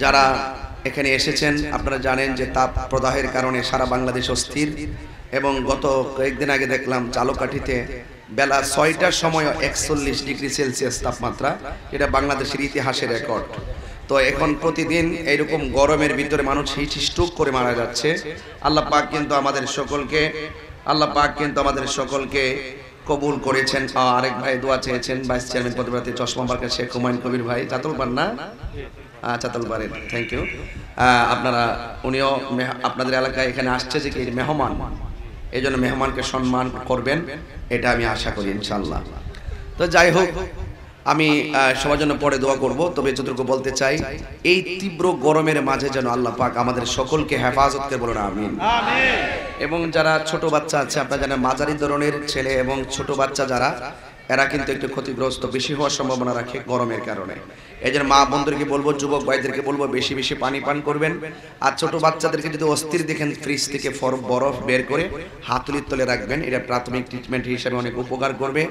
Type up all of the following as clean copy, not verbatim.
যারা এখানে এসেছেন আপনারা জানেন যে তাপ প্রদাহের কারণে সারা বাংলাদেশ অস্থির এবং গত কয়েকদিন আগে দেখলাম ঝালকাঠিতে বেলা ৬টার সময় ৪১ ডিগ্রি সেলসিয়াস তাপমাত্রা, এটা বাংলাদেশের ইতিহাসের রেকর্ড। তো এখন প্রতিদিন এইরকম গরমের ভিতরে মানুষ হিট স্ট্রোক করে মারা যাচ্ছে। আল্লাহ পাক কিন্তু আমাদের সকলকে কবুল করেছেন। আরেক ভাই দোয়া চেয়েছেন, ভাইস চেয়ারম্যান পদপ্রার্থী চশমা মার্কা শেখ হুমায়ুন কবির ভাই, চাতলবার না? চাতলবারের, থ্যাংক ইউ। উনিও আপনাদের এলাকায় এখানে আসছে যে কি মেহমান, এই জন্য মেহমানকে সম্মান করবেন, এটা আমি আশা করি ইনশাল্লাহ। তো যাই হোক, আমি সবার জন্য পরে দোয়া করব, তবে যতটুকু বলতে চাই এই তীব্র গরমের মাঝে যেন আল্লাহ পাক আমাদের সকলকে হেফাজত করে, বলুন আমিন। এবং যারা ছোট বাচ্চা আছে, আপনারা জানেন মাঝারি ধরনের ছেলে এবং ছোট বাচ্চা যারা, এরা কিন্তু একটু ক্ষতিগ্রস্ত বেশি হওয়ার সম্ভাবনা রাখে গরমের কারণে। এই জন্য মা বোনদেরকে বলবো, যুবক ভাইদেরকে বলবো বেশি বেশি পানি পান করবেন। আর ছোট বাচ্চাদেরকে যদি অস্থির দেখেন, ফ্রিজ থেকে বরফ বের করে হাতুড়ির তলে রাখবেন, এটা প্রাথমিক ট্রিটমেন্ট হিসেবে অনেক উপকার করবে।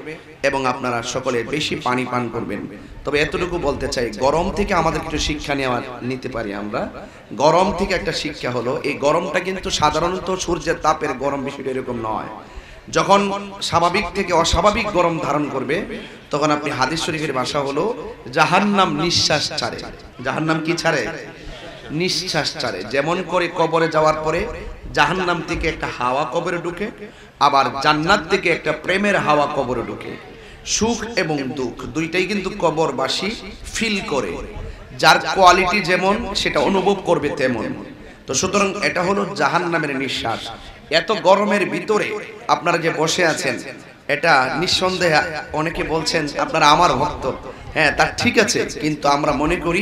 এবং আপনারা সকলে বেশি পানি পান করবেন। তবে এতটুকু বলতে চাই, গরম থেকে আমাদের কিছু শিক্ষা নিতে পারি আমরা। গরম থেকে একটা শিক্ষা হলো, এই গরমটা কিন্তু সাধারণত সূর্যের তাপের গরম, বিষয়টা এরকম নয়। যখন স্বাভাবিক থেকে অস্বাভাবিক গরম ধারণ করবে, তখন আপনি হাদিস শরীফের ভাষা হলো জাহান্নাম নিঃশ্বাস ছাড়ে। জাহান্নাম কি ছাড়ে? নিঃশ্বাস ছাড়ে। যেমন করে কবরে যাওয়ার পরে জাহান্নাম থেকে একটা হাওয়া কবরে ঢুকে, আবার জান্নাত থেকে একটা প্রেমের হাওয়া কবরে ঢুকে। সুখ এবং দুঃখ দুইটাই কিন্তু কবরবাসী ফিল করে, যার কোয়ালিটি যেমন সেটা অনুভব করবে তেমন। তো সুতরাং এটা হলো জাহান্নামের নিঃশ্বাস। এত গরমের ভিতরে আপনারা যে বসে আছেন, এটা নিঃসন্দেহে অনেকে বলছেন আপনারা আমার ভক্ত, হ্যাঁ তা ঠিক আছে, কিন্তু আমরা মনে করি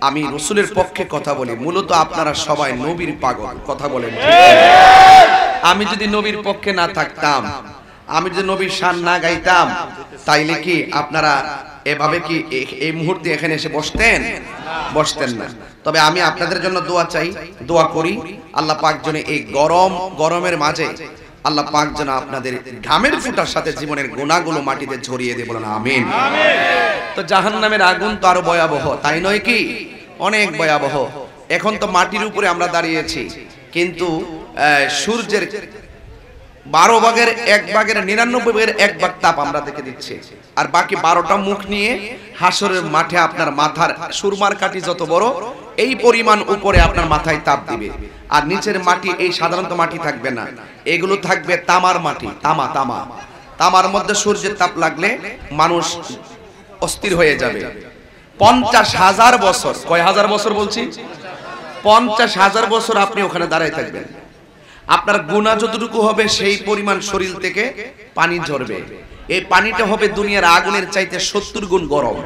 আমি রাসূলের পক্ষে কথা বলি। মূলত আপনারা সবাই নবীর পাগল, কথা বলেন। আমি যদি নবীর পক্ষে না থাকতাম, আমি যদি নবীর শান না গাইতাম, তাইলে কি আপনারা এভাবে কি এই মুহূর্তে এখানে এসে বসতেন না। তবে আমি আপনাদের জন্য দোয়া করি, আল্লাহ পাক যেন এই গরমের মাঝে আল্লাহ পাক যেন আপনাদের ঘামের ফোঁটার সাথে জীবনের গুনাহগুলো মাটিতে ঝরিয়ে দিয়ে, বলেন আমিন। তো জাহান্নামের আগুন তো আরো ভয়াবহ, তাই নয় কি? অনেক ভয়াবহ। এখন তো মাটির উপরে আমরা দাঁড়িয়েছি, কিন্তু সূর্যের 12 ভাগের 1 ভাগের 99 ভাগের 1 ভাগ তাপ আমরা দেখে দিচ্ছি। আর বাকি 12টা মুখ নিয়ে হাসরের মাঠে আপনার মাথার সুরমার কাঠি যত বড়, এই পরিমাণ উপরে আপনার মাথায় তাপ দিবে। আর নিচের মাটি এই সাধারণত মাটি থাকবে না, এগুলো থাকবে তামার মাটি। তামার মধ্যে সূর্যের তাপ লাগলে মানুষ অস্থির হয়ে যাবে। 50,000 বছর, কয় হাজার বছর বলছি? 50,000 বছর আপনি ওখানে দাঁড়ায় থাকবেন। আপনার গুনাহ যতটুকু হবে সেই পরিমাণ শরীর থেকে পানি ঝরবে। এই পানিটা হবে দুনিয়ার আগুনের চাইতে 70 গুণ গরম।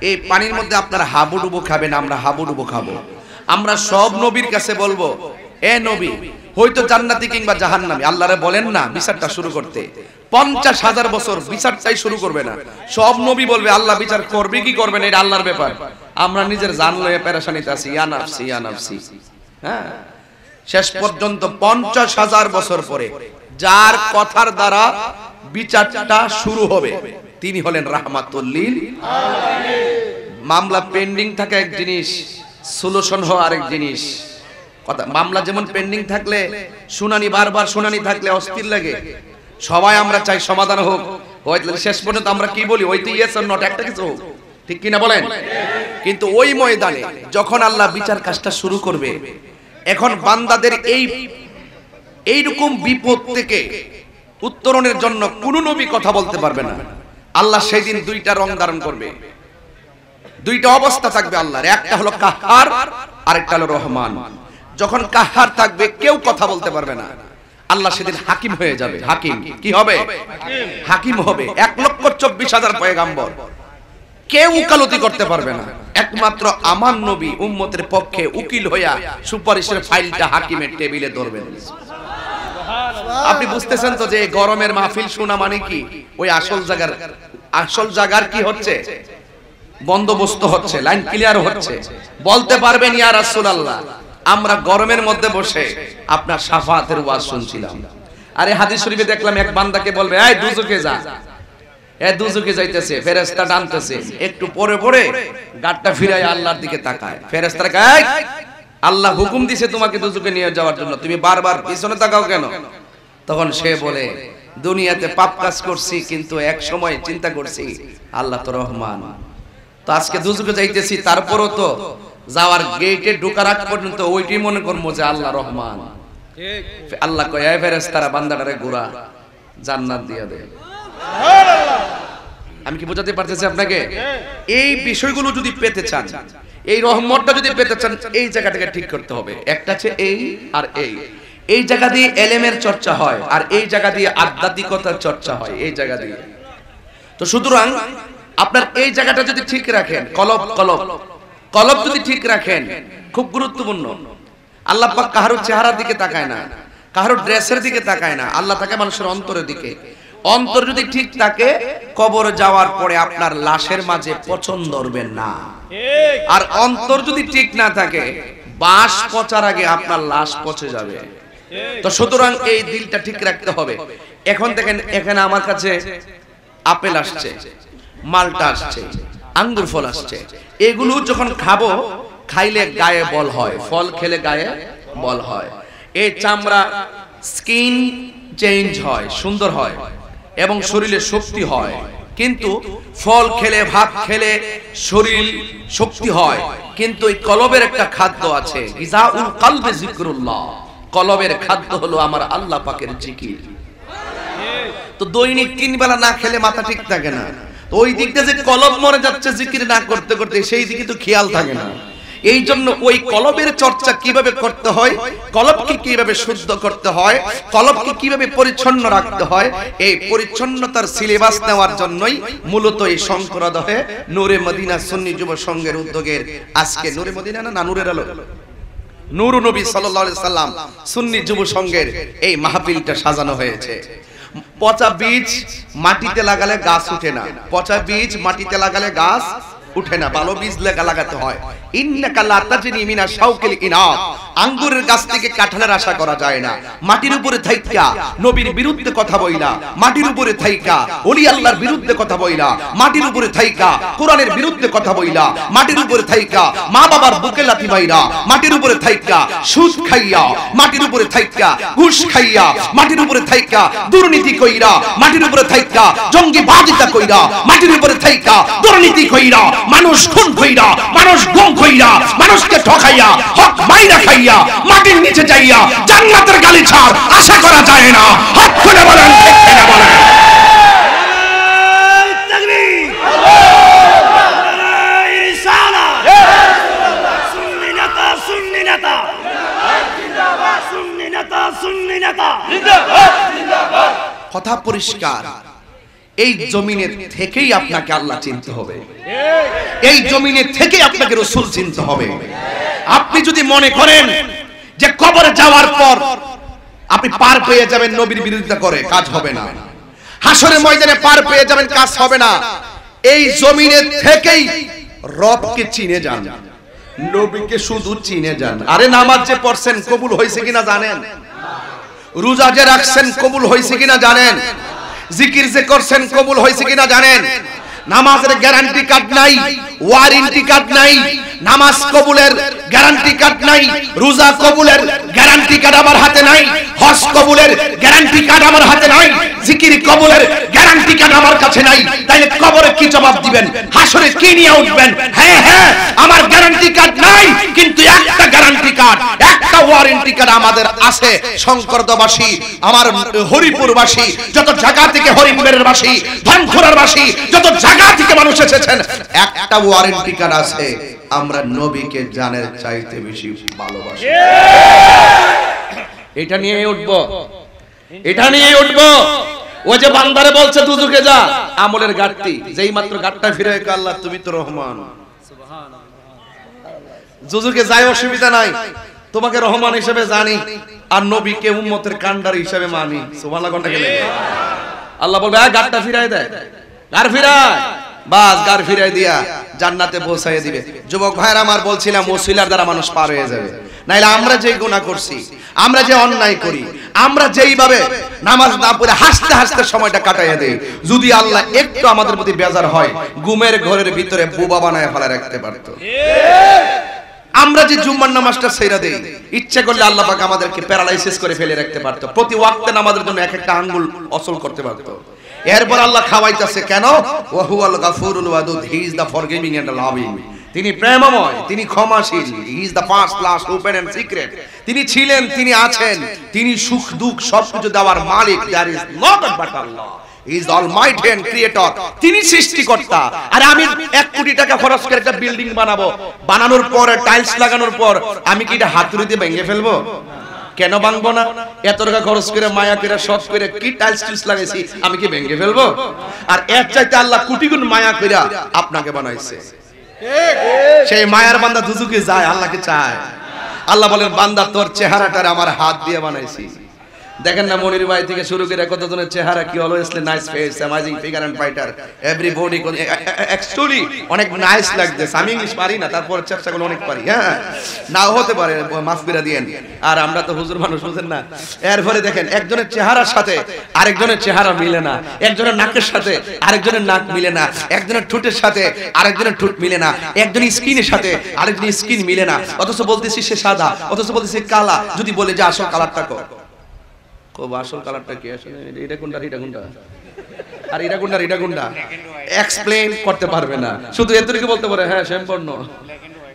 এই পানির মধ্যে আপনারা হাবুডুবু খাবেন, আমরা হাবুডুবু খাবো। আমরা সব নবীর কাছে বলবো, এ নবী, হয়তো জান্নাতি কিংবা জাহান্নামী, আল্লাহরে বলেন না বিচারটা শুরু করতে। 50,000 বছর বিচারটাই শুরু করবে না। সব নবী বলবে আল্লাহ বিচার করবে কি করবে না, এটা আল্লাহর ব্যাপার। আমরা নিজের জান লয়ে পেরেশানিতে আছি, ইয়া নাফসি ইয়া নাফসি। হ্যাঁ, শেষ পর্যন্ত 50,000 বছর পরে যার কথার দ্বারা বিচারটা শুরু হবে, তিনি হলেন রাহমাতুল লিল আলামিন। মামলা পেন্ডিং থাকা এক জিনিস, সলিউশন হওয়া আরেক জিনিস। কথা, মামলা যেমন পেন্ডিং থাকলে শুনানি, বারবার শুনানি থাকলে অস্থির লাগে। সবাই আমরা চাই সমাধান হোক, হয়তো শেষ পর্যন্ত আমরা কি বলি, ওই তো ইয়েস অর নট একটা কিছু হোক, ঠিক কিনা বলেন? কিন্তু ওই ময়দানে যখন আল্লাহ বিচার কাজটা শুরু করবে, এখন বান্দাদের এইরকম বিপদ থেকে উত্তরণের জন্য কোন নবী কথা বলতে পারবে না। আল্লাহ সেই দিন 2টা রং ধারণ করবে, 2টা অবস্থা থাকবে আল্লাহর। একটা হলো কাহ্হার, আরেকটা হলো রহমান। যখন কাহ্হার থাকবে কেউ কথা বলতে পারবে না। আল্লাহ সেদিন হাকিম হয়ে যাবে। হাকিম কি হবে? হাকিম হবে। 1,24,000 পয়গাম্বর, কেউ উকালতি করতে পারবে না। একমাত্র আমার নবী উম্মতের পক্ষে উকিল হইয়া সুপারিশের ফাইলটা হাকিমের টেবিলে ধরবেন। আপনি বুঝতেছেন তো যে গরমের মাহফিল শোনা মানে কি? ওই আসল জায়গার কি হচ্ছে? বন্দোবস্ত হচ্ছে, লাইন ক্লিয়ার হচ্ছে। বলতে পারবেন ইয়া রাসূলুল্লাহ, আমরা গরমের মধ্যে বসে আপনার শাফাআতের ওয়াজ শুনছিলাম। আরে হাদিস শরীফে দেখলাম এক বান্দাকে বলবে, এই দুজকে যা। এ দুজকে যাইতেছে, ফেরেশতা টানতেছে, একটু পরে পরে গাটটা ফিরায় আল্লাহর দিকে তাকায়। ফেরেশতারা কয় আল্লাহ হুকুম দিয়েছে তোমাকে দুজকে নিয়ে যাওয়ার জন্য, তুমি বারবার পিছনে তাকাও কেন? তখন সে বলে দুনিয়াতে পাপ কাজ করছি, কিন্তু এক সময় চিন্তা করছি আল্লাহ তো রহমান, তো আজকে দুজকে যাইতেছি, তারপরও তো যাওয়ার গেটে ঢোকার আগ পর্যন্ত ওইটাই মনে করবো যে আল্লাহ রহমান। আল্লাহ কয় এই ফেরেশতারা বান্দাটারে গোরা জান্নাত দিয়ে দেয়। আমি কি বোঝাতে পারতেছি আপনাকে? এই বিষয়গুলো যদি পেতে চান, এই রহমতটা যদি পেতে চান, এই জায়গাটাকে ঠিক করতে হবে। একটা আছে এই আর এই জায়গা দিয়ে এলেমের চর্চা হয়, আর এই জায়গা দিয়ে আধ্যাত্মিকতার চর্চা হয়, এই জায়গা দিয়ে। তো সুতরাং আপনার এই জায়গাটা যদি ঠিক রাখেন, কলব যদি ঠিক রাখেন, খুব গুরুত্বপূর্ণ। আল্লাহ পাক কারোর চেহারার দিকে তাকায় না, কারোর ড্রেসের দিকে তাকায় না, আল্লাহ তাকায় মানুষের অন্তরের দিকে। অন্তর যদি ঠিক থাকে, কবরে যাওয়ার পরে আপনার লাশের মাঝে পচন ধরবে না। আর অন্তর যদি ঠিক না থাকে, বাঁশ পচার আগে আপনার লাশ পচে যাবে। তো সুতরাং এই দিলটা ঠিক রাখতে হবে। এখন দেখেন, এখানে আমার কাছে আপেল আসছে, মালটা আসছে, আঙ্গুর ফল আসছে, এগুলো যখন খাবো, খাইলে গায়ে বল হয়, ফল খেলে গায়ে বল হয়, এই চামড়া স্কিন চেঞ্জ হয়, সুন্দর হয় এবং শরীরে শক্তি হয়। কিন্তু ফল খেলে, ভাত খেলে শরীর শক্তি হয়, কিন্তু এই কলবের একটা খাদ্য আছে, গিজাউল কলবে যিকরুল্লাহ। কলবের খাদ্য হলো আমার আল্লাহ পাকের জিকির। তো দৈনিক 3 বেলা না খেলে মাথা ঠিক থাকে না, তো ওই দিকটা যে কলব মরে যাচ্ছে জিকির না করতে করতে, সেই দিকে তো খেয়াল থাকে না। এই জন্য ওই কলবের চর্চা কিভাবে করতে হয়, কলবকে কিভাবে শুদ্ধ করতে হয়, কলবকে কিভাবে পরিচ্ছন্ন রাখতে হয়, এই পরিচ্ছন্নতার সিলেবাস নেওয়ার জন্যই মূলত এই শঙ্করাদহে নূরে মদিনা সুন্নি যুব সংঘের উদ্যোগের আজকে নূরে মদিনা না নূরের আলো, নূর নবী সাল্লাল্লাহু আলাইহি সাল্লাম সুন্নি যুব সংঘের এই মাহফিলটা সাজানো হয়েছে। পচা বীজ মাটিতে লাগালে গাছ উঠে না, পচা বীজ মাটিতে লাগালে গাছ উঠে না, ভালো বীজ লাগাতে হয়। ইন্নাকা লা তাজনি মিনা শাওকিল ইনাব, আঙ্গুরের গাছ থেকে কাঁঠালের আশা করা যায় না। মাটির উপরে থাইকা নবীর বিরুদ্ধে কথা বইলা, মাটির উপরে থাইকা ওলি আল্লাহর বিরুদ্ধে কথা বইলা, মাটির উপরে থাইকা কোরআনের বিরুদ্ধে কথা বইলা, মাটির উপরে থাইকা মা বাবার বুকে লাথি মাইরা, মাটির উপরে থাইকা সুদ খাইয়া, মাটির উপরে থাইকা ঘুষ খাইয়া, মাটির উপরে থাইকা দুর্নীতি কইরা, মাটির উপরে থাইকা জঙ্গিবাদিতা কইরা, মাটির উপরে থাইকা দুর্নীতি কইরা, মানুষ খুন কইরা, মানুষ গুম কইরা, মানুষকে ঠকাইয়া, হক মাইরা খাইয়া, মাটির নিচে যাইয়া জান্নাতের গালি ছাড় আশা করা যায় না। হক করে বলেন, ঠিক করে বলেন। তাকবীর, নারায়ে রিসালাত, সুন্নি নেতা, সুন্নি নেতা জিন্দাবাদ, সুন্নি নেতা, সুন্নি নেতা জিন্দাবাদ, জিন্দাবাদ। কথা পরিষ্কার, এই জমিনের থেকেই আপনাকে আল্লাহ চিনতে হবে, এই জমিনের থেকেই আপনাকে রাসূল চিনতে হবে। আপনি যদি মনে করেন যে কবরে যাওয়ার পর আপনি পার পেয়ে যাবেন নবীর বিরোধিতা করে, কাজ হবে না। হাসরের ময়দানে পার পেয়ে যাবেন, কাজ হবে না। এই জমিনের থেকেই রবকে চিনে যান, নবীকে শুধু চিনে যান। আরে নামাজ যে পড়ছেন কবুল হয়েছে কিনা জানেন? রোজা যে রাখছেন কবুল হয়েছে কিনা জানেন? জিকির যে করছেন কবুল হয়েছে কিনা জানেন? নামাজের গ্যারান্টি কার্ড নাই, ওয়ারেন্টি কার্ড নাই, নামাজ কবুলের গ্যারান্টি কার্ড নাই, রোজা কবুলের গ্যারান্টি কার্ড আমার হাতে নাই, হজ কবুলের গ্যারান্টি কার্ড আমার হাতে নাই, জিকির কবুলের গ্যারান্টি কার্ড আমার কাছে নাই। তাইলে কবরে কি জবাব দিবেন? হাসরে কি নিয়ে উঠবেন? হ্যাঁ হ্যাঁ, আমার গ্যারান্টি কার্ড নাই, কিন্তু একটা গ্যারান্টি কার্ড, একটা ওয়ারেন্টি কার্ড আমাদের আছে। শঙ্করদবাসী, আমার হরিপুরবাসী, যত জায়গা থেকে হরিপুরের বাসী, ধনখুরার বাসী, যত জায়গা থেকে মানুষ এসেছেন, একটা ওয়ারেন্টি কার্ড আছে, আমরা নবীকে জানের চাইতে বেশি ভালোবাসি। এটা নিয়ে উঠবো, এটা নিয়ে উঠবো। ও যে বান্দারে বলছে দুজকে যা, আমলের ঘাটতি, যেই মাত্র ঘাটটা ফিরে আল্লাহ তুমি তো রহমান, দুজকে যাই অসুবিধা নাই, তোমাকে রহমান হিসেবে জানি, আর নবীকে উম্মতের কান্ডার হিসেবে মানি। সুবহানাল্লাহ। আল্লাহ বলবে ঘাটটা ফিরাই দেয়, আর ফিরায় বাস গার ফিরাই দিয়া জান্নাতে পৌঁছাইয়ে দিবে। যুবক ভাইরা আমার বলছিলাম ওসিলার দ্বারা মানুষ পার হয়ে যাবে। নাইলে আমরা যে গুনাহ করছি, আমরা যে অন্যায় করি, আমরা যেইভাবে নামাজ না পড়ে হাসতে হাসতে সময়টা কাটাইয়া দেই, যদি আল্লাহ একটু আমাদের প্রতি বেজার হয় ঘুমের ঘরের ভিতরে বোবা বানায় ফেলা রাখতে পারত। আমরা যে জুম্মার নামাজটা ছেড়ে দেই, ইচ্ছা করলে আল্লাহ পাক আমাদেরকে প্যারালাইসিস করে ফেলে রাখতে পারত। প্রতি ওয়াক্তে নামাজের জন্য এক একটা আঙ্গুল অসল করতে পারত। এরপর আল্লাহ খাওয়াইতেছে কেন? ওয়া হুয়াল গাফুরুল ওয়াদুদ, he is the forgiving and loving. তিনি প্রেমময়, তিনি ক্ষমাশীল, he is the first class open and secret. তিনি ছিলেন, তিনি আছেন, তিনি সুখ দুঃখ সবকিছু দেওয়ার মালিক। There is not but Allah, he is almighty and creator. তিনি সৃষ্টিকর্তা। আর আমি 1 কোটি টাকা খরচ করে একটা বিল্ডিং বানাবো, বানানোর পর টাইলস লাগানোর পর আমি কি এটা হাতুড়ি দিয়ে ভেঙে ফেলবো? কেন ভাঙবো না? এত টাকা খরচ করে মায়া করে শখ করে কি টাইলস টিলস লাগাইছি, আমি কি ভেঙে ফেলবো? আর এর চাইতে আল্লাহ কোটি গুণ মায়া করে আপনাকে বানাইছে। সেই মায়ার বান্দা দুজুকে যায়, আল্লাহকে চায়। আল্লাহ বলেন বান্দা তোর চেহারাটারে আমার হাত দিয়ে বানাইছি। দেখেন না মনির ভাই থেকে শুরু করে কতজনের চেহারা কি always nice face, amazing figure and fighter, everybody actually অনেক নাইস লাগতেছে। আমি ইংলিশ পারি না, তারপর চেষ্টাগুলো অনেক পারি। হ্যাঁ, নাও হতে পারে, মাফ করে দিয়েন। আর আমরা তো হুজুর মানুষ, বুঝেন না। এরপরে দেখেন একজনের চেহারার সাথে আরেকজনের চেহারা মিলে না, একজনের নাকের সাথে আরেকজনের নাক মিলে না, একজনের ঠোঁটের সাথে আরেকজনের ঠোঁট মিলে না, একজনের স্কিনের সাথে আরেকজনের স্কিন মিলে না। অথচ বলতেছি সে সাদা, অথচ বলতেছি কালা। যদি বলে যে আসল কালারটা কো, আসল কালারটা কি আসলে এটা কোনটা, এটা কোনটা, আর এটা কোনটা, এটা কোনটা এক্সপ্লেইন করতে পারবে না। শুধু এতটুকু বলতে পারে হ্যাঁ শ্যাম বর্ণ,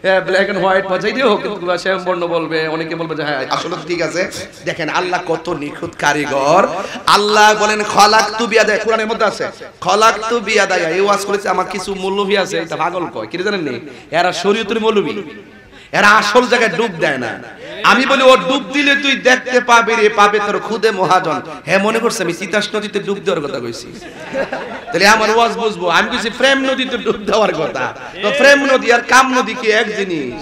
হ্যাঁ ব্ল্যাক এন্ড হোয়াইট বাজাই দিও, কিন্তু শ্যাম বর্ণ বলবে। অনেকে বলবে যে হ্যাঁ আসলে ঠিক আছে। দেখেন আল্লাহ কত নিখুঁত কারিগর। আল্লাহ বলেন খলাকতু বিয়াদাই, কোরআনের মধ্যে আছে খলাকতু বিয়াদাই। এই ওয়াজ করেছে আমার কিছু মৌলভী আছে, এটা পাগল কয় কি জানেন নি, এরা শরীয়তের মৌলভী, এরা আসল জায়গায় ডুব দেয় না। আমি বলি ও ডুব দিলে তুই দেখতে পাবি রে, পাবে তোর খুদে মহাজন। হ্যাঁ মনে করছে আমি তিতাস নদীতে ডুব দেওয়ার কথা কইছি, তাহলে আমার ওয়াজ বুঝবো। আমি কইছি প্রেম নদীতে ডুব দেওয়ার কথা। তো প্রেম নদী আর কাম নদী কি এক জিনিস?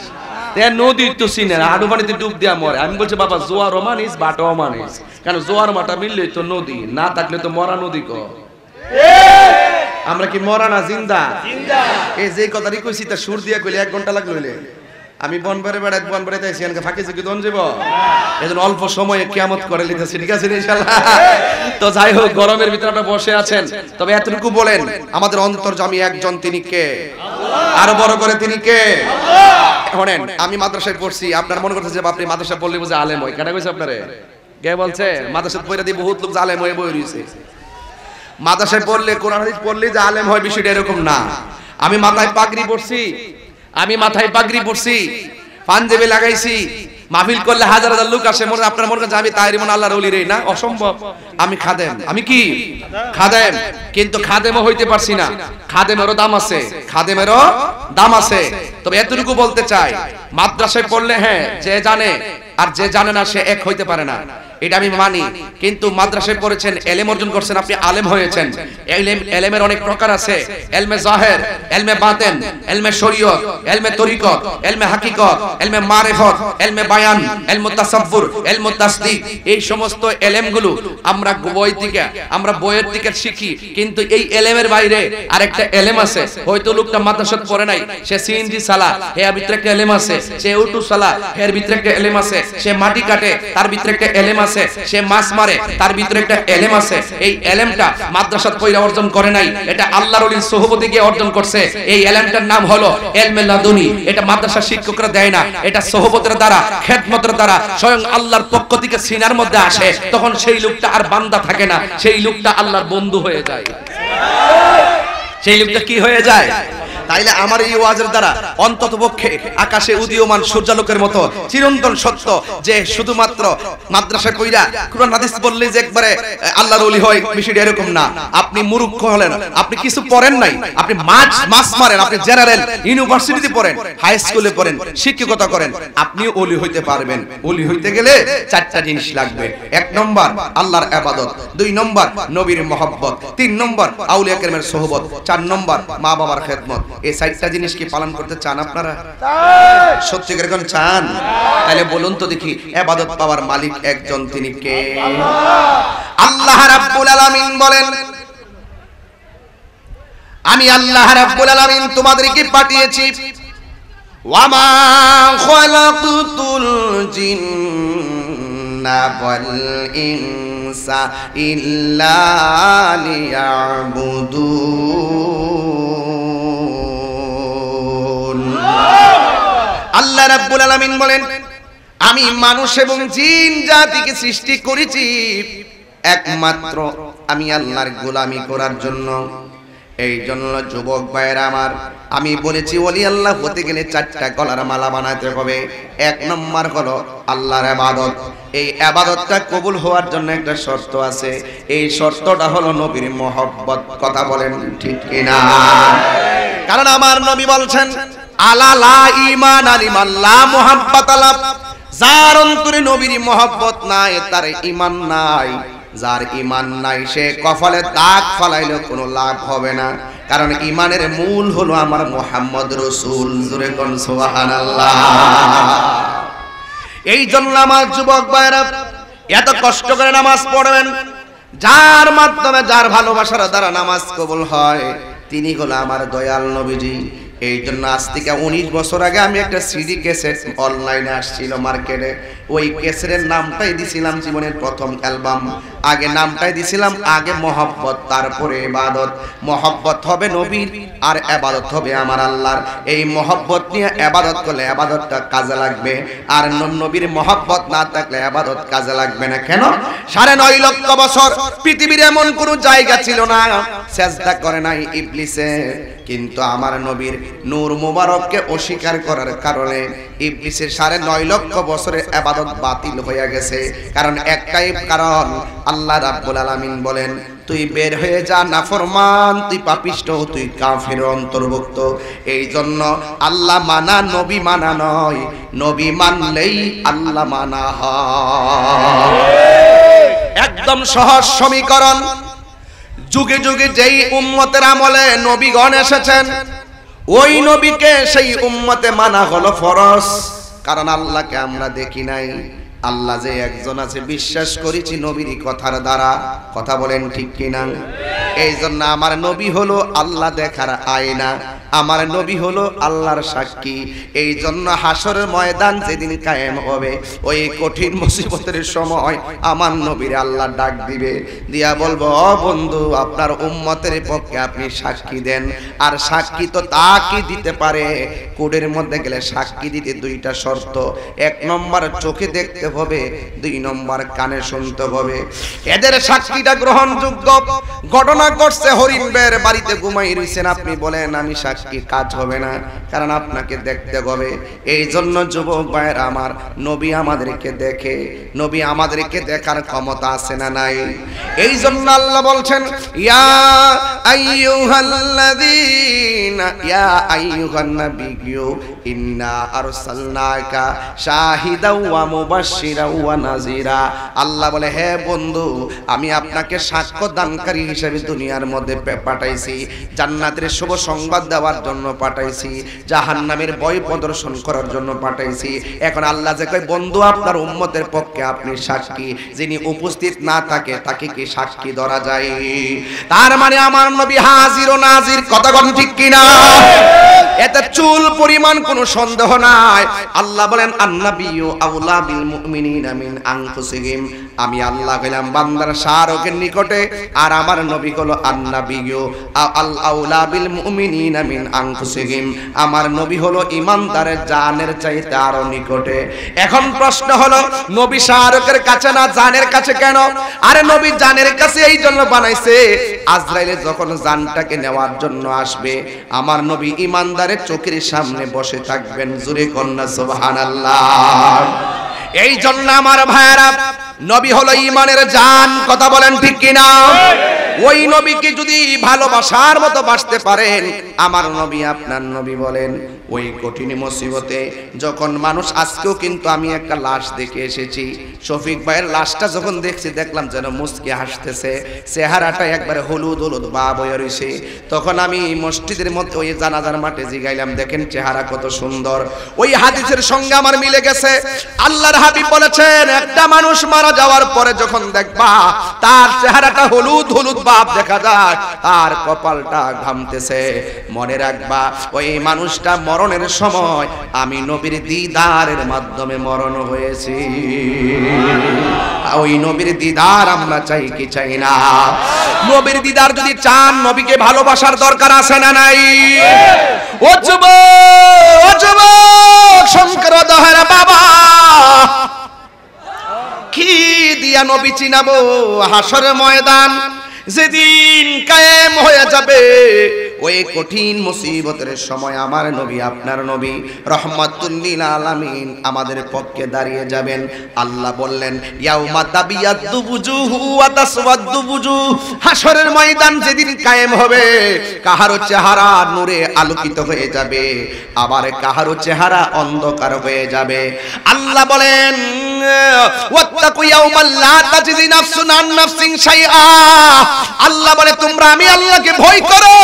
নদী তো চিনে না, আডু পানিতে ডুব দেওয়া মরে। আমি বলছি বাবা জোয়ার মানিস বাটাও মানিস, কারণ জোয়ার মাটা মিললে তো নদী, না থাকলে তো মরা নদী ক। আমরা কি মরা না জিন্দা? এই যে কথাটি কইছি তা সুর দিয়া কইলে 1 ঘন্টা লাগলো। আমি বনবারে বেড়াই, বনবারে তাইছি এনকে ফাঁকি চুকি দন যাব, এজন্য অল্প সময়ে কিয়ামত করে লিতেছি। ঠিক আছে ইনশাআল্লাহ। তো যাই হোক, গরমের ভিতরে আপনারা বসে আছেন, তবে এতটুকু বলেন আমাদের অন্তর্যামী একজন, তিনি কে? আরো বড় করে তিনি কে? শুনেন, আমি মাদ্রাসায় পড়ছি, আপনারা মনে করতেছেন যে আপনি মাদ্রাসায় পড়লে বুঝে আলেম হয়। কেন কইছে আপনারে? কে বলছে? মাদ্রাসায় পড়ে দিয়ে বহুত লোক আলেম হয়ে বই রইছে। মাদ্রাসায় পড়লে কোরআন হাদিস পড়লে যে আলেম হয় বিষয়টা এরকম না। আমি মাথায় পাগড়ি পরছি, আমি মাথায় পাগড়ি পরছি, পাঞ্জাবি লাগাইছি, মাহফিল করলে হাজার হাজার লোক আসে, মনে আপনার মনে করেন আমি তাইরি মনে আল্লাহর ওলি রে না, অসম্ভব। আমি খাদেম, আমি কি খাদেম, কিন্তু খাদেমও হইতে পারছি না। খাদেমেরও দাম আছে, খাদেমেরও দাম আছে। তবে এতটুকু বলতে চাই, মাদ্রাসায় পড়লে হ্যাঁ যে জানে আর যে জানে না সে এক হইতে পারে না, এটা আমি মানি। কিন্তু মাদ্রাসায় পড়েছেন, এলেম অর্জন করছেন, আপনি আলেম হয়েছেন। এলেমের অনেক প্রকার আছে, এলমে জাহের, এলমে বাতেন, এলমে শরীয়ত, এলমে তরিকত, এলমে হাকিকত, এলমে মারিফত, এলমে বায়ান, এলমে তাসাব্বুর, এলমে তাসদিক। এই সমস্ত এলেমগুলো আমরা বইয়ের থেকে শিখি, কিন্তু এই এলেমের বাইরে আরেকটা এলেম আছে। হয়তো লোকটা মাদ্রাসাত পড়ে নাই, সে সিএনজি চালা, এর ভিতরে একটা এলেম আছে। সে অটো চালা, এর ভিতরে একটা এলেম আছে। সে মাটি কাটে, তার ভিতরে একটা এলেম আছে। সে মাছ মারে, তার ভিতরে একটা এলেম আছে। এই এলেমটা মাদ্রাসাত পয়রা অর্জন করে নাই, এটা আল্লাহর ওলির সোহবতে গিয়ে অর্জন করছে। এই এলেমটার নাম হলো ইলমে লাদুনি। এটা মাদ্রাসার শিক্ষকরা দেয় না, এটা সোহবতের দ্বারা, খেদমতের দ্বারা স্বয়ং আল্লাহর পক্ষ থেকে সিনার মধ্যে আসে। তখন সেই লোকটা আর বান্দা থাকে না, সেই লোকটা আল্লাহর বন্ধু হয়ে যায়। সেই লোকটা কি হয়ে যায়? তাইলে আমার এই ওয়াজের দ্বারা অন্ততপক্ষে আকাশে উদীয়মান সূর্যালোকের মতো চিরন্তন সত্য যে শুধুমাত্র মাদ্রাসায় কইরা কুরআন হাদিস বললে যে একবারে আল্লাহর ওলি হয়, বিষয়টা এরকম না। আপনি মূর্খ হলেন, আপনি কিছু পড়েন নাই, আপনি মাছ মারেন, আপনি জেনারেল ইউনিভার্সিটিতে পড়েন, হাই স্কুলে পড়েন, শিক্ষকতা করেন, আপনিও ওলি হইতে পারবেন। ওলি হইতে গেলে 4টা জিনিস লাগবে। 1 নম্বর আল্লাহর ইবাদত, 2 নম্বর নবীর মহব্বত, 3 নম্বর আউলিয়া কেরামের সোহবত, 4 নম্বর মা বাবার খেদমত। এই 4টা জিনিস কি পালন করতে চান আপনারা? সত্যি করে কোন চান? তাহলে বলুন তো দেখি, ইবাদত পাওয়ার মালিক একজন, তিনি কে? আল্লাহ রাব্বুল আলামিন বলেন আমি আল্লাহ রাব্বুল আলামিন তোমাদেরকে পাঠিয়েছি ওয়ামা খালাকতুল জিন্না ওয়াল ইনসা ইল্লা লিয়াবুদুন। আল্লাহ রাব্বুল আলামিন বলেন আমি মানুষ এবং জিন জাতিকে সৃষ্টি করেছি একমাত্র আমি আল্লাহর গোলামি করার জন্য। এই জন্য যুবক ভাইয়েরা আমার, আমি বলেছি ওলি আল্লাহ হতে গেলে 4টা গলার মালা বানাতে হবে। 1 নম্বর হলো আল্লাহর ইবাদত। এই ইবাদতটা কবুল হওয়ার জন্য একটা শর্ত আছে, এই শর্তটা হলো নবীর মহব্বত। কথা বলেন ঠিক কিনা? কারণ আমার নবী বলছেন আলা লা ঈমান আলিমান লা মুহাব্বাত আলা, যার অন্তরে নবীর মহব্বত নাই তার ঈমান নাই। যার ঈমান নাই সে কপালে দাগ ফলাইলেও কোনো লাভ হবে না। কারণ ঈমানের মূল হলো আমার মুহাম্মদ রাসূল। জোরে কোন সুবহানাল্লাহ। এই জন্য আমার যুবক ভাইরা এত কষ্ট করে নামাজ পড়বেন, যার মাধ্যমে যার ভালোবাসার দ্বারা নামাজ কবুল হয় তিনি হলো আমার দয়াল নবীজি। এই জন্য আজ থেকে 19 বছর আগে আমি একটা সিডি ক্যাসেট অনলাইনে আসছিল মার্কেটে, ওই ক্যাসেটের নামটাই দিছিলাম জীবনের প্রথম অ্যালবাম। আগে নামটাই দিছিলাম আগে মহব্বত তারপরে ইবাদত। মহব্বত হবে নবীর আর ইবাদত হবে আমার আল্লাহর। এই মহব্বত নিয়ে ইবাদত করলে ইবাদতটা কাজে লাগবে, আর নবীর মহব্বত না থাকলে ইবাদত কাজে লাগবে না। কেন? 9.5 লক্ষ বছর পৃথিবীর এমন কোন জায়গা ছিল না সিজদা করে নাই ইবলিসে, কিন্তু আমার নবীর নূর মুবারককে অস্বীকার করার কারণে ইবলিসের 9.5 লক্ষ বছরের ইবাদত বাতিল হয়ে গেছে। কারণ একটাই কারণ, আল্লাহ রাব্বুল আলামিন বলেন তুই বের হয়ে যা নাফরমান, তুই পাপিষ্ঠ, তুই কাফের অন্তর্ভুক্ত। এই জন্য আল্লাহ মানা নবী মানা নয়, নবী মানলেই আল্লাহ মানা হয়। একদম সহজ সমীকরণ। যুগে যুগে যেই উম্মতের আমলে নবীগণ এসেছেন ওই নবীকে সেই উম্মতে মানা হলো ফরজ। কারণ আল্লাহকে আমরা দেখি নাই, আল্লাহ যে একজন আছে বিশ্বাস করেছি নবীর কথার দ্বারা। কথা বলেন ঠিক কিনা? এই জন্য আমার নবী হলো আল্লাহ দেখার আয়না, আমার নবী হলো আল্লাহর সাক্ষী। এই জন্য হাসরের ময়দান যেদিন কায়েম হবে ওই কঠিন মুসিবতের সময় আমার নবীর আল্লাহ ডাক দিবে, দিয়া বলবো ও বন্ধু আপনার উম্মতের পক্ষে আপনি সাক্ষী দেন। আর সাক্ষী তো তাকে দিতে পারে, কোডের মধ্যে গেলে সাক্ষী দিতে 2টা শর্ত। 1 নম্বর চোখে দেখতে হবে, 2 নম্বর কানে শুনতে হবে। এদের সাক্ষীটা গ্রহণযোগ্য। ঘটনা ঘটছে হরিণ বের বাড়িতে ঘুমাই রইছেন, আপনি বলেন আমি সাক্ষী, কাজ হবে না, কারণ আপনাকে দেখতে হবে। এই জন্য যুবক ভাইয়েরা আমার, নবী আমাদেরকে দেখে, নবী আমাদেরকে দেখার ক্ষমতা আছে না নাই? এই জন্য আল্লাহ বলছেন ইয়া আইয়ুহাল্লাযীনা ইয়া আইয়ুহান নাবিয়্যু ইন্না আরসালনাকা শাহিদাও ওয়া মুবাশশিরাও ওয়া নাযীরা। আল্লাহ বলে হে বন্ধু আমি আপনাকে সাক্ষ্য দানকারী হিসেবে দুনিয়ার মধ্যে পাঠাইছি, জান্নাতের শুভ সংবাদ দেওয়ার জন্য পাঠাইছি, জাহান্নামের ভয় প্রদর্শন করার জন্য পাঠাইছি। এখন আল্লাহ যে কয় বন্ধু আপনার উম্মতের পক্ষে আপনি সাক্ষী, যিনি উপস্থিত না থাকে তাকে কি সাক্ষী ধরা যায়? তার মানে আমার নবী হাজির ও নাজির। কথা কোন ঠিক কিনা? এতে চুল পরিমাণ কোনো সন্দেহ নাই। আল্লাহ বলেন আন-নাবিয়্যু আওলা বিল মুমিনিনা মিন আনফুসিহিম। আমি আল্লাহ কইলাম বান্দার শারকের নিকটে, আর আমার নবী হলো আন-নাবিয়্যু আওলা বিল মুমিনিনা মিন আনফুসিহিম। আমার নবী হলো ঈমানদারের জানের চাইতে আরো নিকটে। এখন প্রশ্ন হলো নবী শারকের কাছে না জানের কাছে কেন? আরে নবী জানের কাছে এই জন্য বানাইছে, আজরাইল যখন জানটাকে নেওয়ার জন্য আসবে আমার নবী ঈমানদারের চোখের সামনে বসে থাকবেন। জোরে কন্যা সুবহানাল্লাহ। এই জন্য আমার ভাইয়েরা নবী হলো ঈমানের জান। কথা বলেন ঠিক কিনা? ওই নবীকে যদি ভালোবাসার মতো বাসতে পারেন, আমার নবী আপনার নবী বলেন ওই কঠিন মুসিবতে যখন মানুষ, আজকেও কিন্তু আমি একটা লাশ দেখে এসেছি, শফিক ভাইয়ের লাশটা যখন দেখছি দেখলাম যেন মুচকি হাসতেছে, চেহারাটা একবারে হলুদ হলুদ ভাব হয়ে রয়েছে। তখন আমি মসজিদের মধ্যে ওই জানাজার মাঠে জিগাইলাম দেখেন চেহারা কত সুন্দর। ওই হাদিসের সঙ্গে আমার মিলে গেছে। আল্লাহর হাবিব বলেছেন একটা মানুষ মারা যাওয়ার পরে যখন দেখবা তার চেহারাটা হলুদ হলুদ ভাব দেখা যায়, আর কপালটা ঘামতেছে, মনে রাখবা ওই মানুষটা মরণের সময় আমি নবীর দিদারের মাধ্যমে মরণ হয়েছি। ওই নবীর দিদার আমরা চাই কি চাই না? নবীর দিদার যদি চান, নবীকে ভালোবাসার দরকার আছে না নাই? ও যুবক, ও যুবক, শঙ্কর দহরা বাবা, কি দিয়া নবী চিনাবো? হাসরের ময়দান যেদিন কায়েম হয়ে যাবে, ওই কঠিন মুসিবতের সময় আমার নবী, আপনার নবী রহমাতুল লিল আলামিন আমাদের পক্ষে দাঁড়িয়ে যাবেন। আল্লাহ বললেন ইয়াউমা তাবিয়াদ্দু বুজুহু ওয়া তাসওয়াদ্দু বুজুহ, হাসরের ময়দান যেদিন কায়েম হবে, কাহারো চেহারা নূরে আলোকিত হয়ে যাবে, আবার কাহারো চেহারা অন্ধকার হয়ে যাবে। আল্লাহ বলেন ওয়াত্তাকু ইয়াউমাল লা তাজজি নাফসুন আন নাফসিন শাইআ, আল্লাহ বলে তোমরা আমি আল্লাহকে ভয় করো।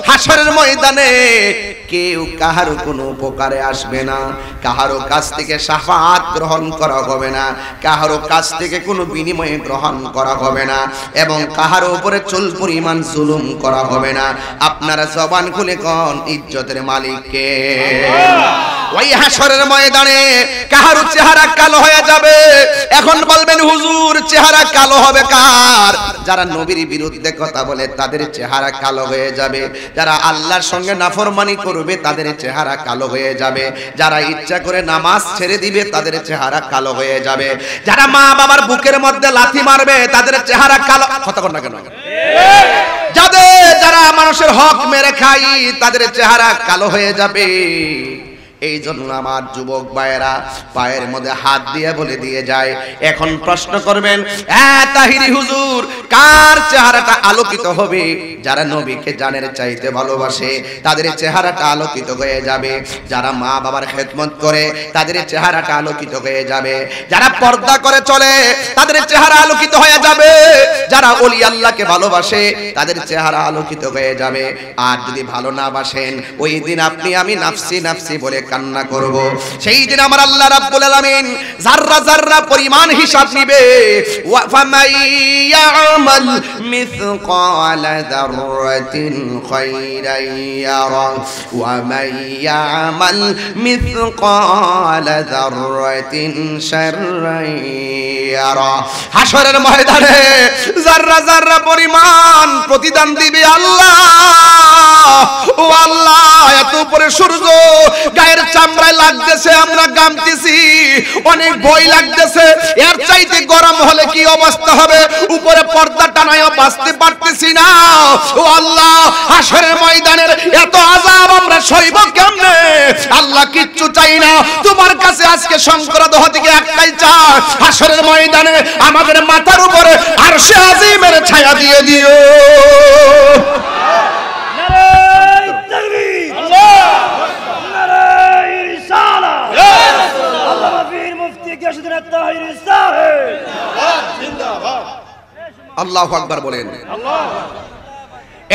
হাসরের ময়দানে কেউ কাহারো কোনো উপকারে আসবে না, কাহারো কাছ থেকে শাফাআত গ্রহণ করা হবে না, কাহারো কাছ থেকে কোনো বিনিময় গ্রহণ করা হবে না, এবং কাহারো উপরে চুল পরিমাণ জুলুম করা হবে না। আপনারা জবান খুলে কোন ইজ্জতের মালিক কে? ওই হাসরের ময়দানে কাহারো চেহারা কালো হয়ে যাবে। এখন বলবেন হুজুর চেহারা কালো হবে কার? যারা নবীর বিরুদ্ধে কথা বলে তাদের চেহারা কালো হয়ে যাবে, যারা আল্লাহর সঙ্গে নাফরমানি করবে তাদের চেহারা কালো হয়ে যাবে, যারা ইচ্ছা করে নামাজ ছেড়ে দিবে তাদের চেহারা কালো হয়ে যাবে, যারা মা বাবার বুকের মধ্যে লাথি মারবে তাদের চেহারা কালো। কথা বল না কেন? যারা মানুষের হক মেরে খায় তাদের চেহারা কালো হয়ে যাবে। এই জন্য আমার যুবক ভাইয়েরা পায়ের মধ্যে হাত দিয়ে বলে দিয়ে যায়, এখন প্রশ্ন করবেন তাহিরি হুজুর কার চেহারাটা আলোকিত হবে? যারা নবীকে জানের চাইতে ভালোবাসে তাদের চেহারাটা আলোকিত হয়ে যাবে, যারা মা বাবার খেদমত করে তাদের চেহারাটা আলোকিত হয়ে যাবে, যারা পর্দা করে চলে তাদের চেহারা আলোকিত হয়ে যাবে, যারা ওলি আল্লাহকে ভালোবাসে তাদের চেহারা আলোকিত হয়ে যাবে। আর যদি ভালো না বাসেন, ওই দিন আপনি আমি নাফসি নাফসি বলে কান্না করব। সেই দিন আমার আল্লাহ রাব্বুল আলামিন যাররা যাররা পরিমাণ হিসাব নিবে। ওয়া ফামাইয়ামাল মিসকালা যাররাতিন খায়রান ইয়ারা ওয়া মাইয়ামাল মিসকালা যাররাতিন শাররান ইয়ারা। হাসরের ময়দানে যাররা যাররা পরিমাণ প্রতিদান দিবে আল্লাহ। ও আল্লাহ, এত উপরে সূর্য গায়ের চামড়ায় লাগতেছে, আমরা গামতেছি, অনেক ভয় লাগতেছে, এর চাইতে গরম হলে কি অবস্থা হবে? উপরে পর্দা টানায়ও বাঁচতে পারতেছি না। ও আল্লাহ, হাসরের ময়দানের এত আযাব আমরা সইব কেমনে? আল্লাহ কিচ্ছু চাই না, তোমার কাছে আজকে শঙ্কর দহ থেকে একটাই চাই, হাসরের ময়দানে আমাদের মাথার উপরে আরশে আজিমের ছায়া দিয়ে দিও। আল্লাহু আকবার বলেন।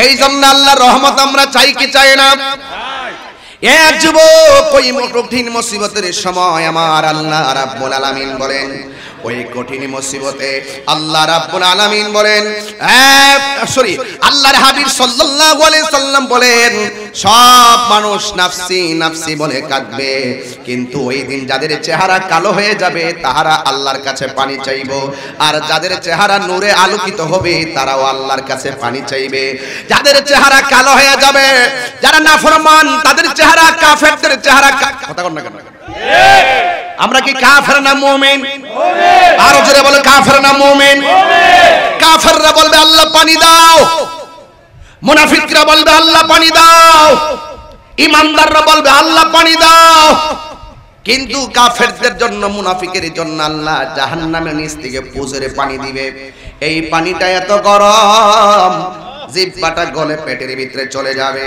এই জন্য আল্লাহর রহমত আমরা চাই কি চাই না? এক যুবক ওই কঠিন মুসিবতের সময় আমার আল্লাহ রাব্বুল আলামিন বলেন, ওই কঠিন মুসিবতে আল্লাহ রাব্বুল আলামিন বলেন, আল্লাহর হাবিব সাল্লাল্লাহু আলাইহি সাল্লাম বলেন, সব মানুষ নাফসি নাফসি বলে কাঁদবে, কিন্তু ওই দিন যাদের চেহারা কালো হয়ে যাবে তাহারা আল্লাহর কাছে পানি চাইবো, আর যাদের চেহারা নূরে আলোকিত হবে তারাও আল্লাহর কাছে পানি চাইবে। যাদের চেহারা কালো হয়ে যাবে, যারা নাফরমান, তাদের চেহারা কাফেরদের চেহারা। কথা বল না কেন? আমরা কি কাফের না মুমিন? আরো জোরে বলো, কাফের না মুমিন? কাফেররা বলবে আল্লাহ পানি দাও, মুনাফিকরা বলবে আল্লাহ পানি দাও, ইমানদাররা বলবে আল্লাহ পানি দাও। কিন্তু কাফেরদের জন্য, মুনাফিকের জন্য আল্লাহ জাহান্নামের নিচ থেকে পুজরে পানি দিবে। এই পানিটা এত গরম, জিহ্বাটা গলে পেটের ভিতরে চলে যাবে।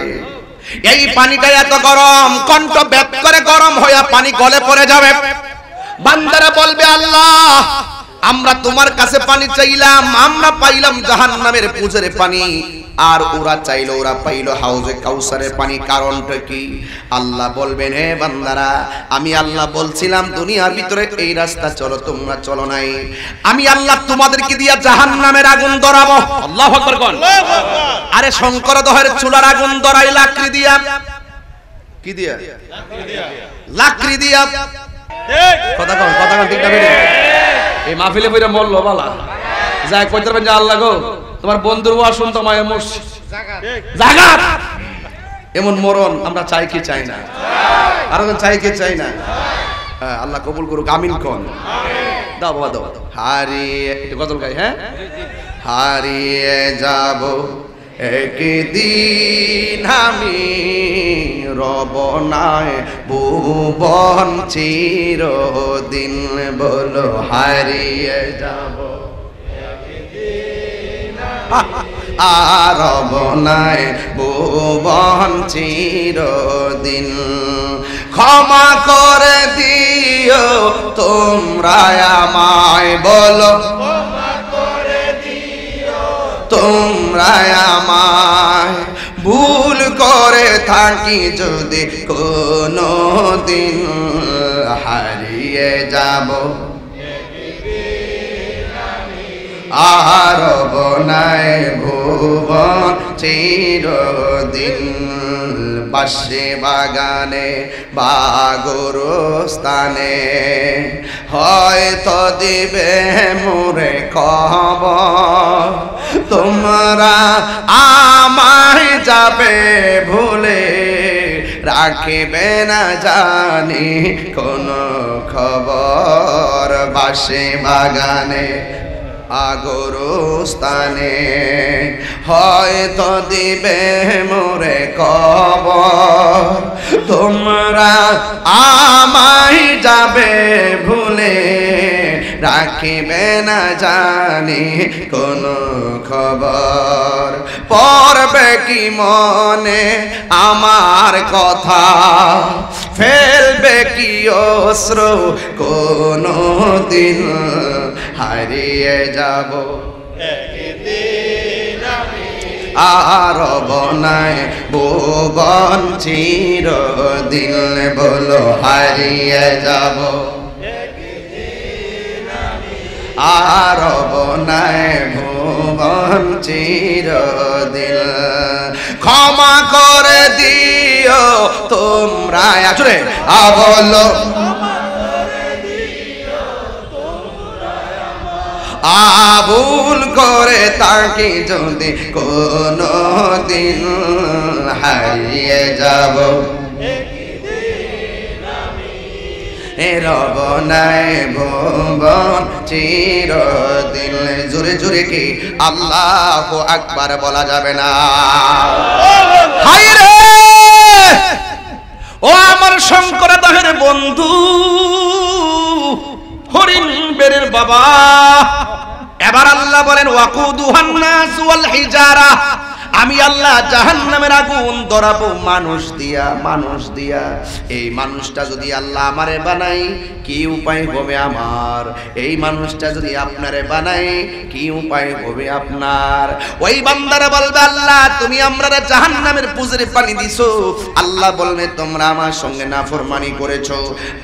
এই পানিটা এত গরম, কণ্ঠ ব্যাপ করে গরম হয়ে পানি গলে পড়ে যাবে। বান্দারা বলবে আল্লাহ আমরা তোমার কাছে পানি চাইলাম, আমরা পাইলাম জাহান্নামের পুজোর পানি, আর ওরা চাইলো, ওরা পাইলো হাউজে কাউসারের পানি। কারণটা কি? আল্লাহ বলবেন, হে বান্দারা, আমি আল্লাহ বলছিলাম দুনিয়ার ভিতরে এই রাস্তা চলো, তোমরা চলো নাই। আমি আল্লাহ তোমাদেরকে দিয়া জাহান্নামের আগুন ধরাবো। আল্লাহু আকবার কোন। আরে শঙ্কর দহের চুলার আগুন ধরাই লাকড়ি দিয়া, কি দিয়া? লাকড়ি দিয়া। কথা কোন, কথা কোন, ঠিক না বেরে? এই মাহফিলে বইরা মরলো বালা যাই কইতে পারবেন যে আল্লাহ গো তোমার বন্ধুর ওয়াজ শুনতো মায়া মরছি জাগাত। এমন মরণ আমরা চাই কি চাই না? আর চাই কি চাই না? হ্যাঁ, আল্লাহ কবুল করুক, আমিন কোন। দাও বাবা দাও। হারিয়ে গজল গাই, হ্যাঁ। হারিয়ে যাব একদিন আমি, রব নাই ভুবন চিরদিন। বলো হারিয়ে যাব আর রব নাই ভুবন চিরদিন। ক্ষমা করে দিও তোমরা আমায়, বলো তোমরা আমায়, ভুল করে থাকি যদি কোনো দিন। হারিয়ে যাব আর বনায় ভুবন চিরদিন। পাশে বাগানে বা গোরস্থানে হয়তো দিবে মোরে খবর, তোমরা আমায় যাবে ভুলে, রাখিবে না জানি কোনো খবর। বাসে বাগানে আগরস্থানে হয়তো দিবে মোরে খবর, তোমরা আমায় যাবে ভুলে, রাখিবে না জানি কোনো খবর। পড়বে কি মনে আমার কথা, ফেলবে কি অশ্রু কোনো দিন। হারিয়ে যাব আর বনায় ভুবন চিরদিন। বলো হারিয়ে যাব আর বনায় ভুবন চিরদিন। ক্ষমা করে দিও তোমরা, আসলে বলো ভুল করে তাকে যদি কোনো দিন। হারিয়ে যাব রব নাই ভুবন চিরদিন। জোরে জোরে কি আল্লাহু আকবার বলা যাবে না? হায় রে ও আমার শঙ্কর দহের বন্ধু, হরিণ বেরের বাবা। এবার আল্লাহ বলেন ওয়াকুদুহান নাস ওয়াল হিজারা, আমি আল্লাহ জাহান্নামের আগুন ধরাবো মানুষ দিয়া, মানুষ দিয়া। এই মানুষটা যদি আল্লাহ আমারে বানাই কি উপায় হবে আমার? এই মানুষটা যদি আপনারে বানাই কি উপায় হবে আপনার? ওই বান্দারা বলবে আল্লাহ তুমি আমরারে জাহান্নামের পুজোরে পানি দিছো। আল্লাহ বলবে তোমরা আমার সঙ্গে নাফরমানি করেছো।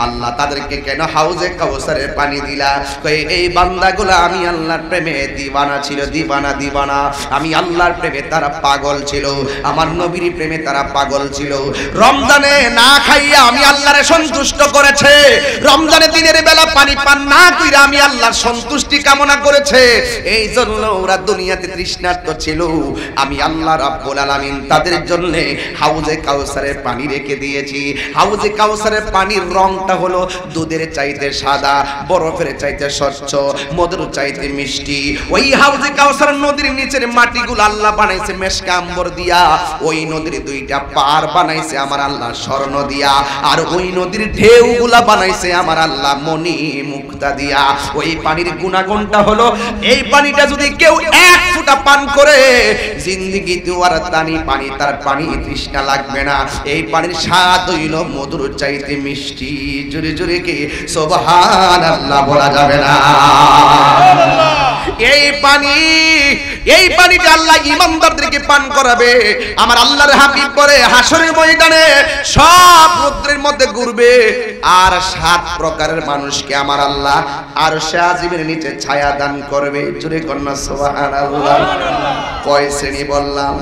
আল্লাহ তাদেরকে কেন হাউজে কাউসারের পানি দিলা? কই এই বান্দাগুলো আমি আল্লাহর প্রেমে দিওয়ানা ছিল, দিওয়ানা দিওয়ানা। আমি আল্লাহর প্রেমে তারা পাগল ছিল, আমার নবীর প্রেমে তারা পাগল ছিল। রমজানে না খাইয়া আমি আল্লাহরে সন্তুষ্ট করেছে, রমজানে দিনের বেলা পানি পান না কইরা আমি আল্লাহর সন্তুষ্টি কামনা করেছে। এই জন্য ওরা দুনিয়াতে তৃষ্ণার্ত ছিল। আমি আল্লাহ রাব্বুল আলামিন তাদের জন্য হাউজে কাউসারের পানি রেখে দিয়েছি। হাউজে কাউসারের পানির রংটা হলো দুধের চাইতে সাদা, বরফের চাইতে স্বচ্ছ, মধুর চাইতে মিষ্টি। ওই হাউজে কাউসার নদীর নিচের মাটিগুলো আল্লাহ বানাইছে মেশকা আম্বর দিয়া। ওই নদীর দুইটা পার বানাইছে আমার আল্লাহ স্বর্ণ দিয়া, আর ওই নদীর ঢেউগুলা বানাইছে আমার আল্লাহ মণি মুক্তা দিয়া। ওই পানির গুণাগুণটা হলো এই পানিটা যদি কেউ 1 ফুট কিছুটা পান করে জিন্দেগিতে আর পানি তার পানি তৃষ্ণা লাগবে না। এই পানির স্বাদ হইল মধুর চাইতে মিষ্টি। জোরে জোরে কি সুবহানাল্লাহ বলা যাবে না? এই পানিটা আল্লাহ ইমানদারদেরকে পান করাবে। আমার আল্লাহর হাবিব পরে হাসরের ময়দানে সব সমুদ্রের মধ্যে ঘুরবে, আর 7 প্রকারের মানুষকে আমার আল্লাহ আরশে আজিমের নিচে ছায়া দান করবে। জোরে কন্যা সুবহানাল্লাহ। কয় শ্রেণী বললাম?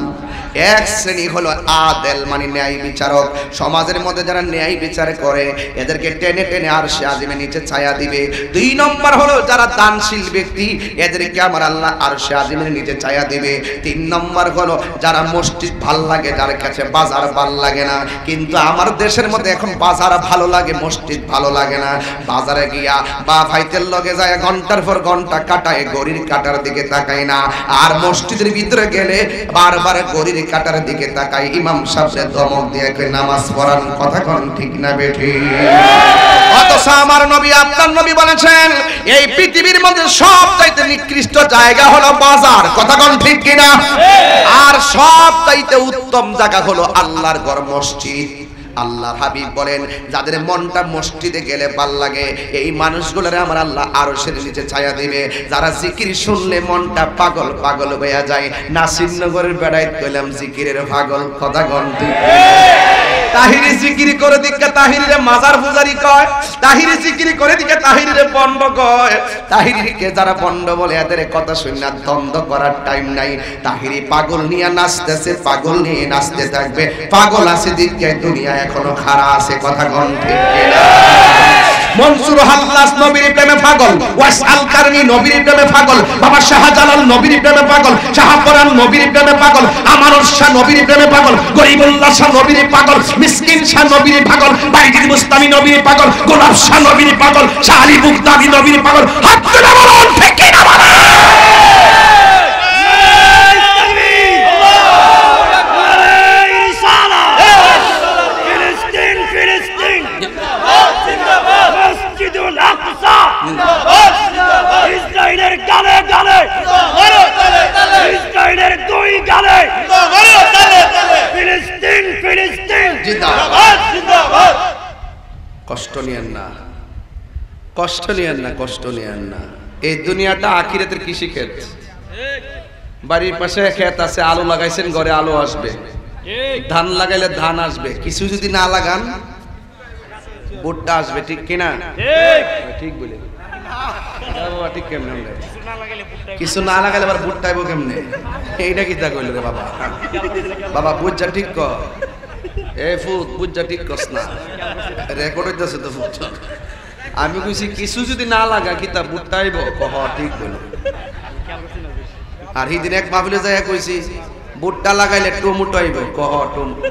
এক শ্রেণী হলো আদেল, মানে ন্যায় বিচারক। সমাজের মধ্যে যারা ন্যায় বিচার করে এদেরকে টেনে টেনে আরশে আজিমের নিচে ছায়া দিবে। 2 নম্বর হলো যারা দানশীল ব্যক্তি, এদেরকে আমার আল্লাহ আরশে আজিমের নিচে ছায়া দিবে। 3 নম্বর হলো যারা মসজিদ ভাল লাগে, যার কাছে বাজার ভাল লাগে না। কিন্তু আমার দেশের মধ্যে এখন বাজার ভালো লাগে, মসজিদ ভালো লাগে না। বাজারে গিয়া বা ভাইতের লগে যায় ঘন্টার পর ঘন্টা কাটায়, ঘড়ির কাটার দিকে তাকায় না। আর মসজিদের ভিতরে গেলে বারবার ঘড়ির কাটার দিকে তাকায়। ইমাম সাহেব ধমক দিয়ে নামাজ পড়ান। কথা কোন ঠিক না বেঠি? অথচ আমার নবী, আপনার নবী বলেছেন এই পৃথিবীর মধ্যে সবচাইতে নিকৃষ্ট জায়গা হলো বাজার। কথা কোন ঠিক কিনা? আর সবচাইতে উত্তম জায়গা হলো আল্লাহর ঘর, মসজিদ। আল্লাহর হাবিব বলেন যাদের মনটা মসজিদে গেলে ভাল লাগে, এই মানুষগুলোরে আমার আল্লাহ আরশের নিচে ছায়া দিবে। যারা জিকির শুনলে মনটা পাগল পাগল হয়ে যায়। নাসিরনগরের বেড়াইত কইলাম জিকিরের পাগল। কথা কোন ঠিক? তাহিরি জিকির করে দিকে তাহিরিরে মাজার পূজারি কয়, তাহিরি জিকির করে দিকে তাহিরিরে বন্ড কয়। তাহিরিকে যারা বন্ড বলে এদের কথা শুনে দ্বন্দ্ব করার টাইম নাই। তাহিরি পাগল নিয়ে নাচতেছে, পাগল নিয়ে নাচতে থাকবে। পাগল আছে দিকে দুনিয়া এখনো খাড়া আছে। কথা কোন ঠিক কিনা? মনসুর হাল্লাস নবীর প্রেমে পাগল, ওয়াস আল কারনি নবীর প্রেমে পাগল, বাবা শাহজালাল নবীর প্রেমে পাগল, শাহপরান নবীর প্রেমে পাগল, আমানুর শাহ নবীর প্রেমে পাগল, গরিবুল্লাহ শাহ নবীর পাগল, মিসকিন শাহ নবীর পাগল, বাইজিদ মুস্তামি নবীর পাগল, গোলাপ শাহ নবীর পাগল, শাহ আলী বুগদাদি নবীর পাগল। হাত তুলে বলুন ঠিক কি না বলেন? ইসরায়েলের গালে গালে, ইসরায়েলের দুই গালে, ফিলিস্তিন ফিলিস্তিন জিন্দাবাদ জিন্দাবাদ। কষ্ট নিয়েন না, কষ্ট নিয়েন না, কষ্ট নিয়েন না। এই দুনিয়াটা আখিরাতের কৃষি ক্ষেত। বাড়ির পাশে ক্ষেত আছে, আলু লাগাইছেন, ঘরে আলু আসবে। ধান লাগাইলে ধান আসবে। কিছু যদি না লাগান ভুট্টা আসবে। ঠিক কিনা? ঠিক বলে ঠিক কেমনে? কিছু না লাগাইলে আবার ভুট্টা আইব কেমনে? এইটা কি তা কইল রে বাবা? বাবা বুঝা ঠিক ক। এ ফুট বুঝা ঠিক কস না, রেকর্ড হইতাছে তো ফুট। আমি কইছি কিছু যদি না লাগা কি তা ভুট্টা আইব? কহ ঠিক বল। আর হিদিন এক মাহফিলে যায় কইছি ভুট্টা লাগাইলে টমেটো আইব। কহ টমেটো।